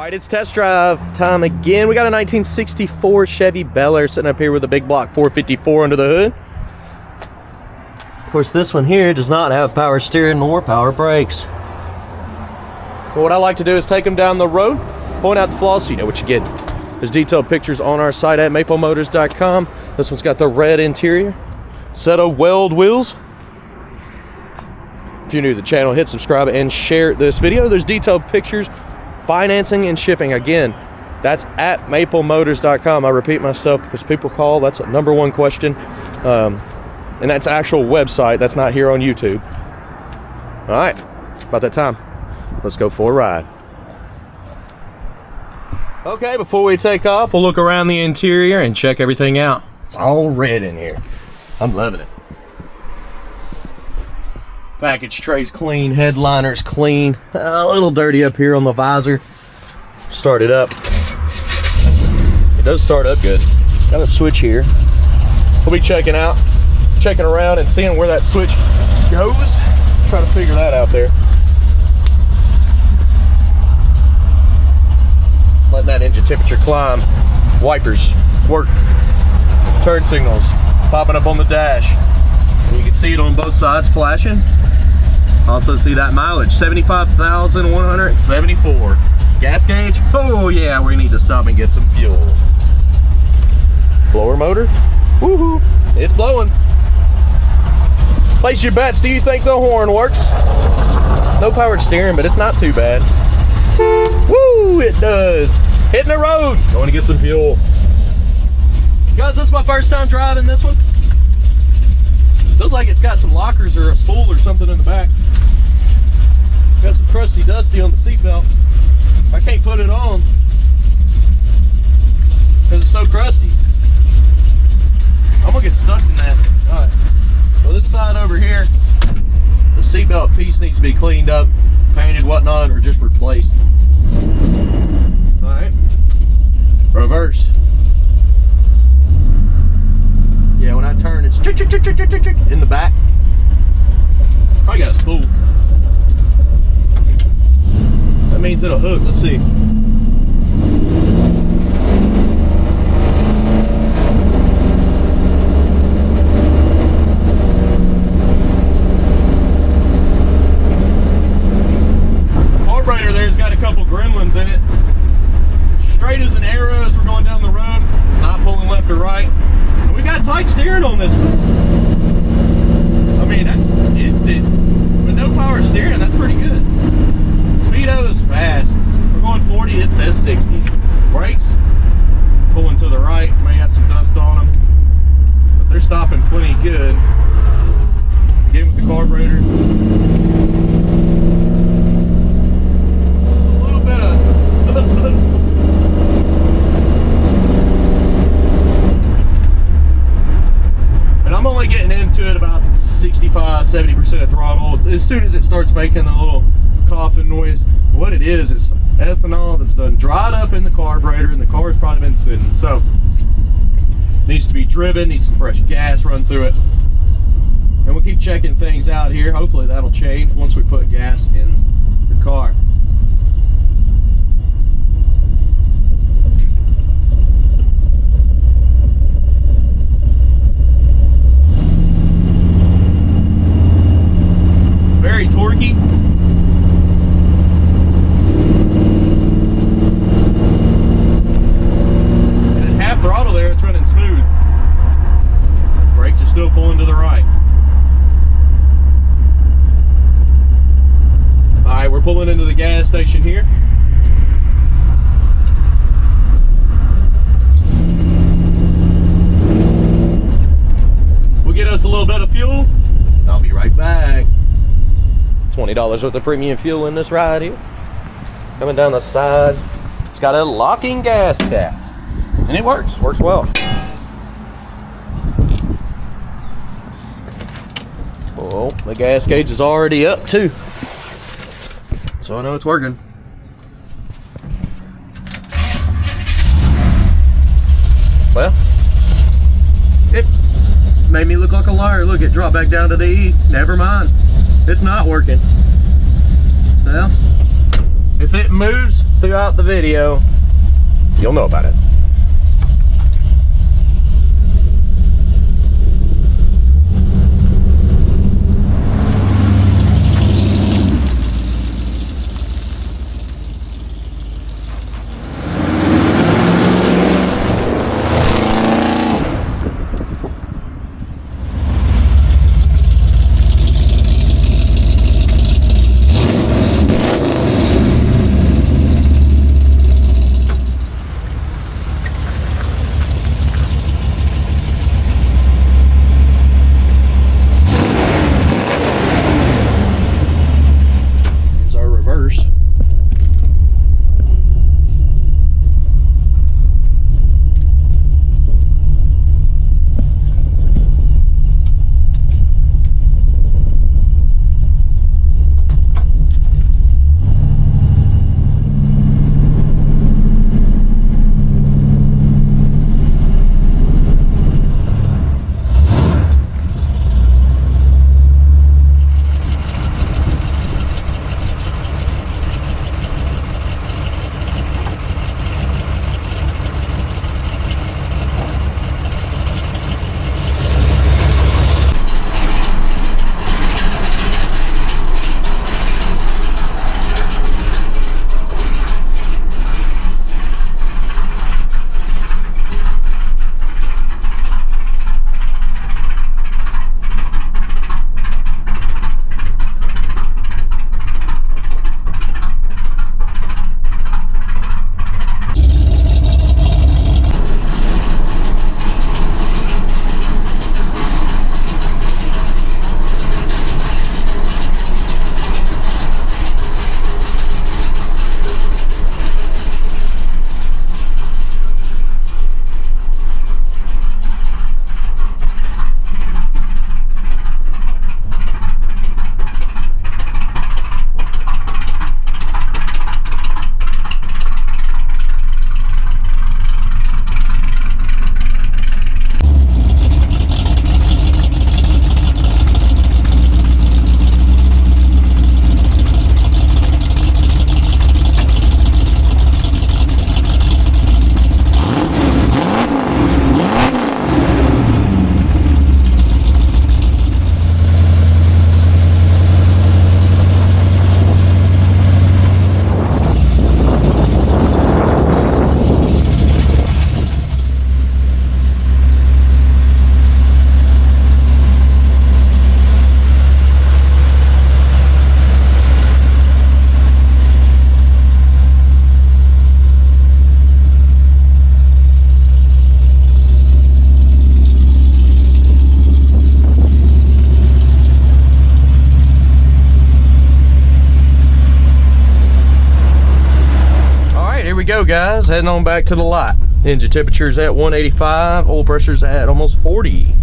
right, it's test drive time again. We got a 1964 Chevy Bel Air sitting up here with a big block 454 under the hood. Of course, this one here does not have power steering nor power brakes. But what I like to do is take them down the road, point out the flaws so you know what you get. There's detailed pictures on our site at maplemotors.com. This one's got the red interior, set of Weld wheels. If you're new to the channel, hit subscribe and share this video. There's detailed pictures, financing and shipping. Again, that's at maplemotors.com. I repeat myself because people call, that's a #1 question. And that's actual website, that's not here on YouTube. All right, it's about that time. Let's go for a ride. Okay, before we take off, we'll look around the interior and check everything out. It's all red in here. I'm loving it. Package tray's clean, headliner's clean. A little dirty up here on the visor. Start it up. It does start up good. Got a switch here. We'll be checking around and seeing where that switch goes. Try to figure that out there. Letting that engine temperature climb. Wipers work. Turn signals popping up on the dash. You can see it on both sides flashing. Also see that mileage, 75,174. Gas gauge, oh yeah, we need to stop and get some fuel. Blower motor, woohoo, it's blowing. Place your bets, do you think the horn works? No powered steering, but it's not too bad. Woo, it does. Hitting the road, going to get some fuel. Guys, this is my first time driving this one. Feels like it's got some lockers or a spool or something in the back. Got some crusty dusty on the seatbelt. I can't put it on because it's so crusty. I'm gonna get stuck in that. Alright, so this side over here, the seatbelt piece needs to be cleaned up, painted, whatnot, or just replaced. Alright, reverse. Yeah, when I turn, it's in the back. Probably got a spool. That means it'll hook. Let's see. The carburetor there's got a couple gremlins in it. Straight as an arrow as we're going down the road. Not pulling left or right. We got tight steering on this one. I mean, that's instant. With no power steering, that's pretty good. Speedo is fast. We're going 40, it says 60. Brakes, pulling to the right, may have some dust on them, but they're stopping plenty good. Again with the carburetor. Just a little bit of I'm only getting into it about 65–70% of throttle. As soon as it starts making a little coughing noise, what it is ethanol that's done dried up in the carburetor, and the car's probably been sitting. So needs to be driven, needs some fresh gas run through it. And we'll keep checking things out here. Hopefully that'll change once we put gas in the car. Very torquey. And at half throttle there, it's running smooth. Brakes are still pulling to the right. Alright, we're pulling into the gas station here. We'll get us a little bit of fuel. I'll be right back. $20 worth of premium fuel in this ride here. Coming down the side, it's got a locking gas cap, and it works well. Oh, the gas gauge is already up too, so I know it's working. Well, it made me look like a liar. Look, it dropped back down to the E. Never mind. It's not working. Well, If it moves throughout the video, you'll know about it. Go, guys, heading on back to the lot. Engine temperature's at 185, oil pressure's at almost 40.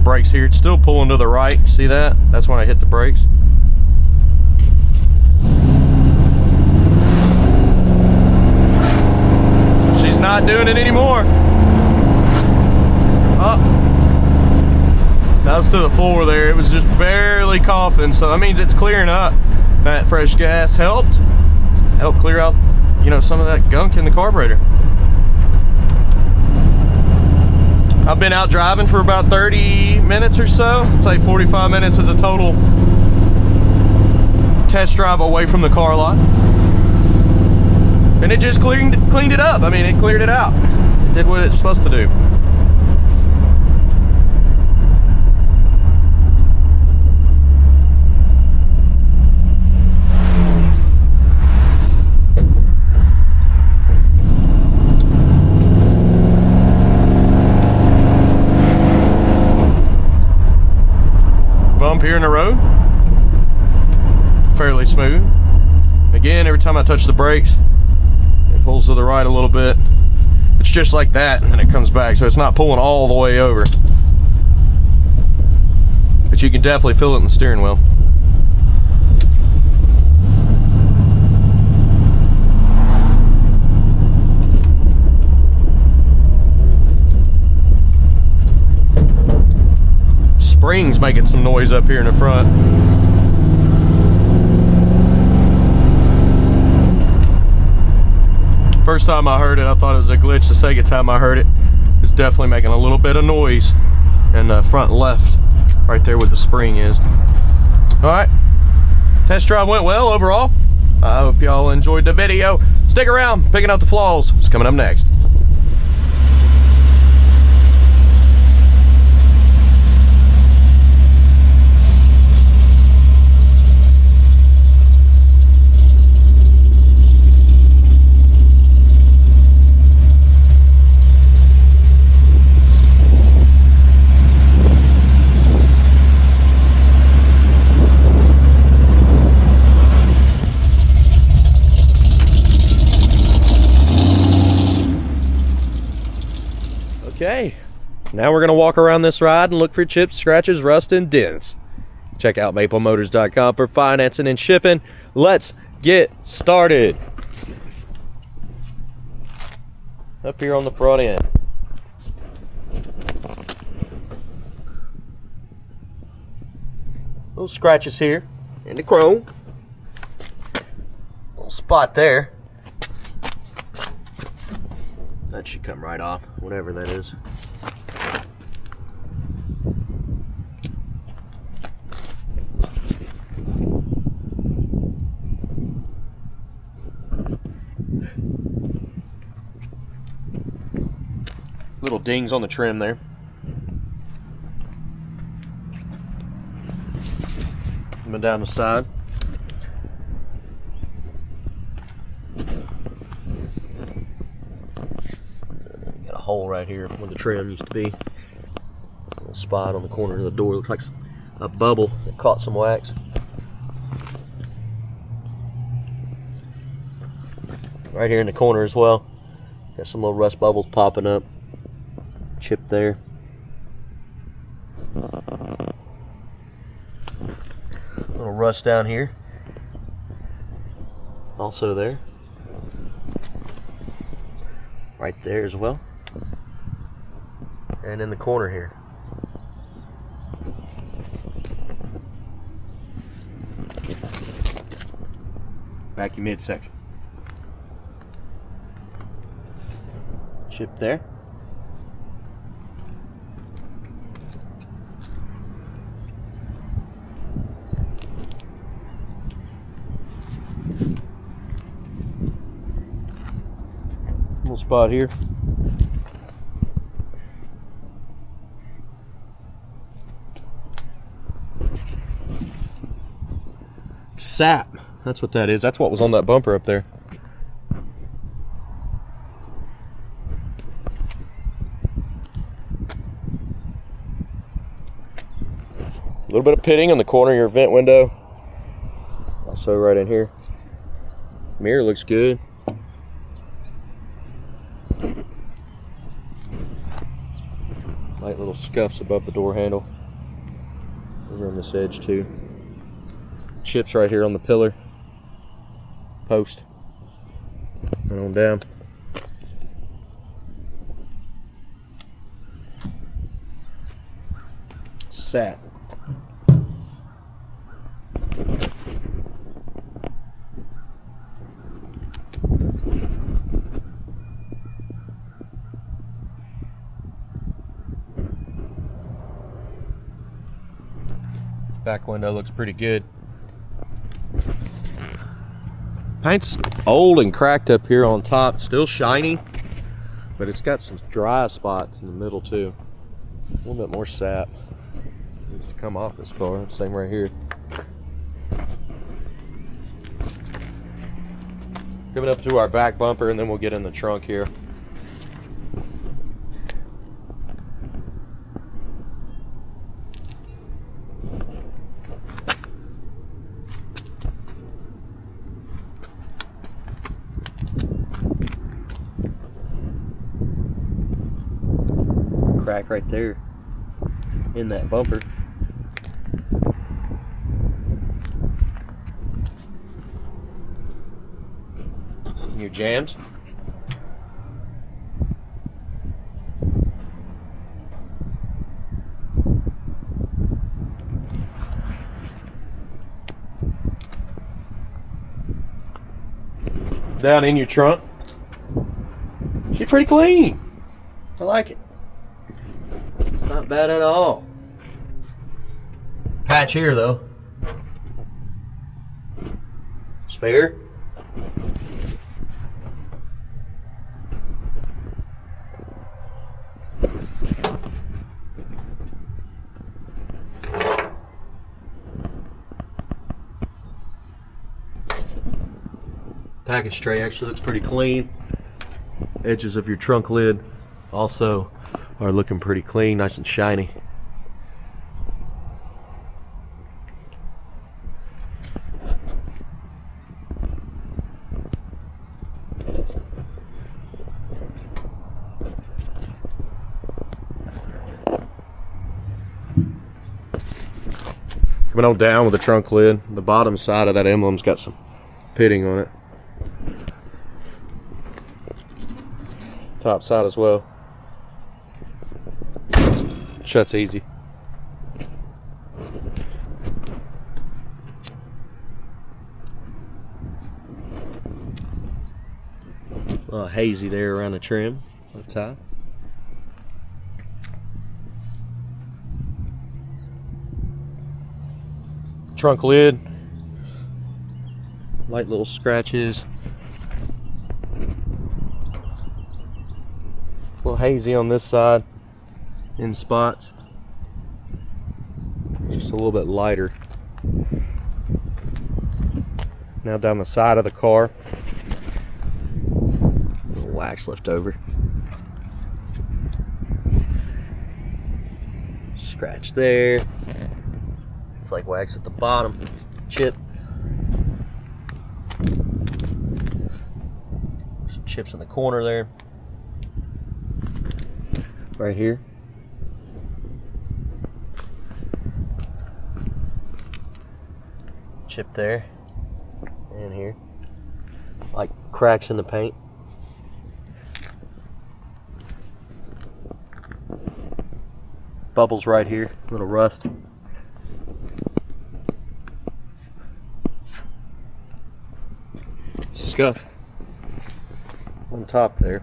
Brakes here, it's still pulling to the right. See that? That's when I hit the brakes. She's not doing it anymore. Oh, that was to the floor there. It was just barely coughing, so that means it's clearing up. That fresh gas helped clear out, you know, some of that gunk in the carburetor. I've been out driving for about 30 minutes or so. I'd say 45 minutes is a total test drive away from the car lot. And it just cleaned it up. I mean, it cleared it out. It did what it's supposed to do. bump here in the road. Fairly smooth. Again, every time I touch the brakes, it pulls to the right a little bit. It's just like that, and then it comes back, so it's not pulling all the way over. But you can definitely feel it in the steering wheel. Springs making some noise up here in the front. First time I heard it, I thought it was a glitch. The second time I heard it, it's definitely making a little bit of noise in the front left, right there where the spring is. All right, test drive went well overall. I hope y'all enjoyed the video. Stick around, picking out the flaws. It's coming up next. Okay, now we're going to walk around this ride and look for chips, scratches, rust, and dents. Check out maplemotors.com for financing and shipping. Let's get started. Up here on the front end. Little scratches here in the chrome. Little spot there. That should come right off, whatever that is. Little dings on the trim there. Coming down the side. Hole right here where the trim used to be. A little spot on the corner of the door. Looks like a bubble that caught some wax. Right here in the corner as well. Got some little rust bubbles popping up. Chip there. Little rust down here. Also there. Right there as well. And in the corner here. Vacuum midsection. Chip there. Little spot here. Sap, that's what that is. That's what was on that bumper up there. A little bit of pitting on the corner of your vent window. Also right in here. Mirror looks good. Light little scuffs above the door handle. Over on this edge too. Chips right here on the pillar post and on down. Sat. Back window looks pretty good. Paint's old and cracked up here on top, still shiny, but it's got some dry spots in the middle too. A little bit more sap needs to come off this car. Same right here. Coming up to our back bumper, and then we'll get in the trunk here. crack right there in that bumper. Your jams. Down in your trunk. She's pretty clean. I like it. Not bad at all. Patch here though. Spare. Package tray actually looks pretty clean. Edges of your trunk lid also are looking pretty clean, nice and shiny. Coming on down with the trunk lid, the bottom side of that emblem's got some pitting on it. Top side as well. Shuts easy. A little hazy there around the trim up top. Trunk lid. Light little scratches. A little hazy on this side in spots. Just a little bit lighter. Now down the side of the car. A little wax left over. Scratch there. It's like wax at the bottom. Chip. Some chips in the corner there. Right here. Chip there. And here. Like cracks in the paint. Bubbles right here. A little rust. Scuff on top there.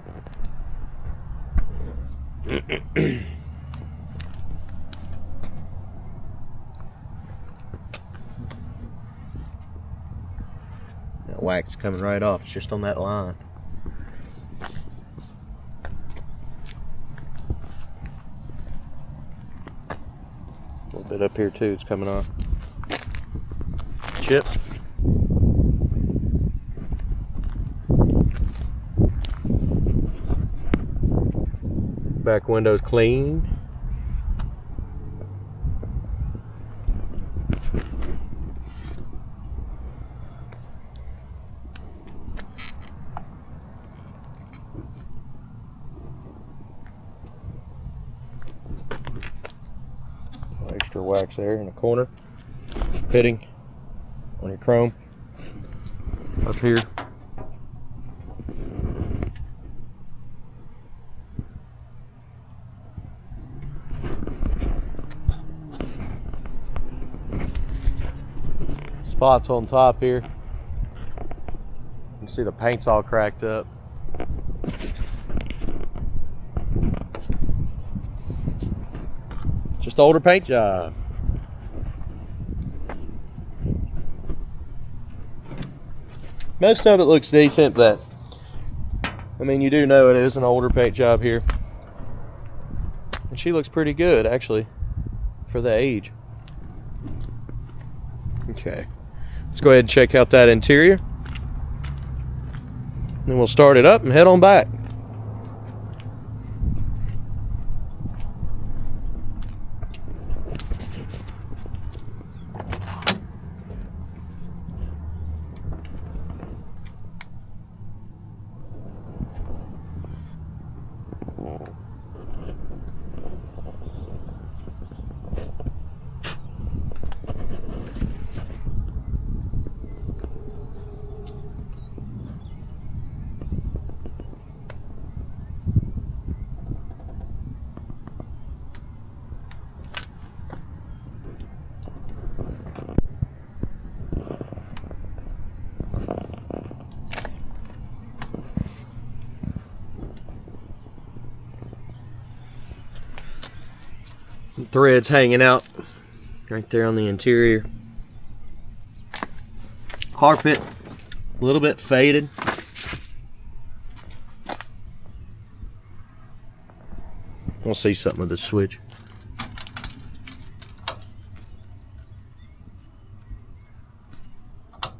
That wax coming right off. It's just on that line. A little bit up here too, it's coming off. Chip. Back window's clean. Extra wax there in the corner. Pitting on your chrome. Up here. Spots on top here. You can see the paint's all cracked up. Just older paint job. Most of it looks decent, but I mean, you do know it is an older paint job here. And she looks pretty good actually for the age. Okay. Let's go ahead and check out that interior. Then we'll start it up and head on back. threads hanging out right there on the interior. Carpet, a little bit faded. We'll see something with this switch. I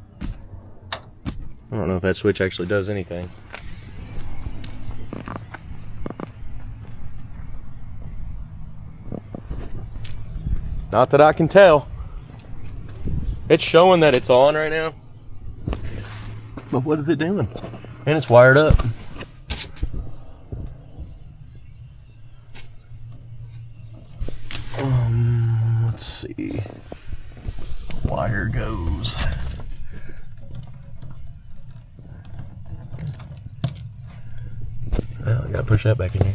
don't know if that switch actually does anything. Not that I can tell. It's showing that it's on right now. But what is it doing? And it's wired up. Let's see. Wire goes. Oh, I gotta push that back in here.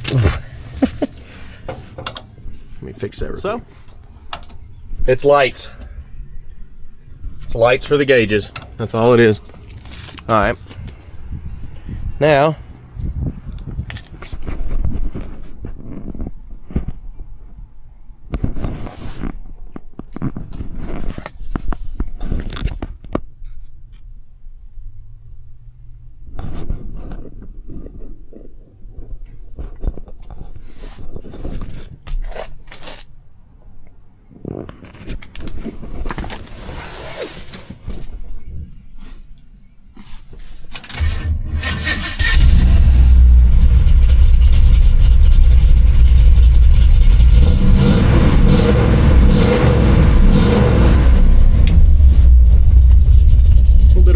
Let me fix that real quick. It's lights. It's lights for the gauges. That's all it is. All right. Now,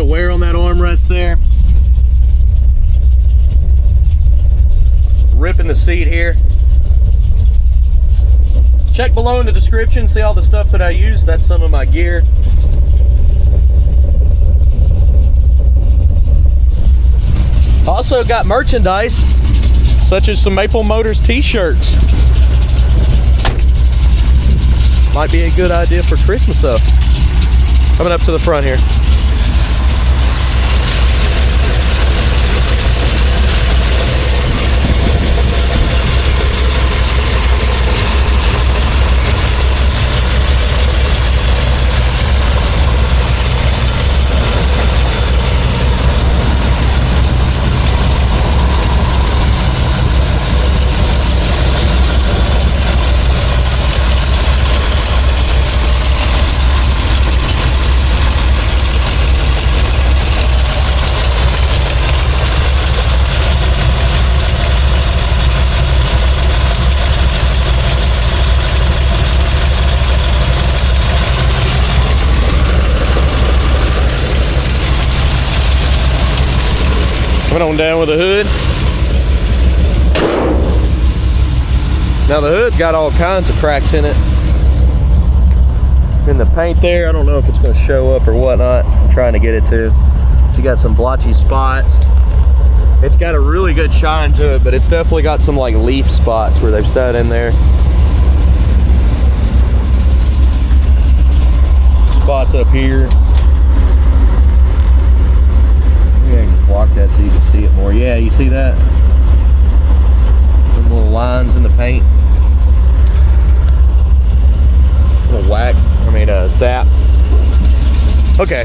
wear on that armrest there. Ripping the seat here. Check below in the description, see all the stuff that I use. That's some of my gear. Also got merchandise, such as some Maple Motors t-shirts. Might be a good idea for Christmas though. Coming up to the front here. Coming on down with the hood. Now the hood's got all kinds of cracks in it. In the paint there, I don't know if it's going to show up or whatnot. I'm trying to get it to. You got some blotchy spots. It's got a really good shine to it, but it's definitely got some like leaf spots where they've sat in there. Spots up here. Block that so you can see it more. Yeah, you see that? Some little lines in the paint. Little wax. Sap. Okay,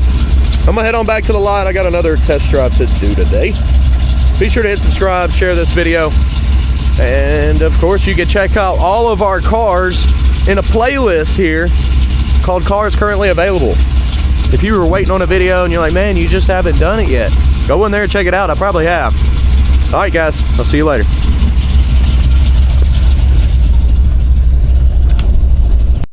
I'm gonna head on back to the lot. I got another test drive to do today. Be sure to hit subscribe, share this video, and of course you can check out all of our cars in a playlist here called Cars Currently Available. If you were waiting on a video and you're like, man, you just haven't done it yet, go in there and check it out. I probably have. All right, guys, I'll see you later.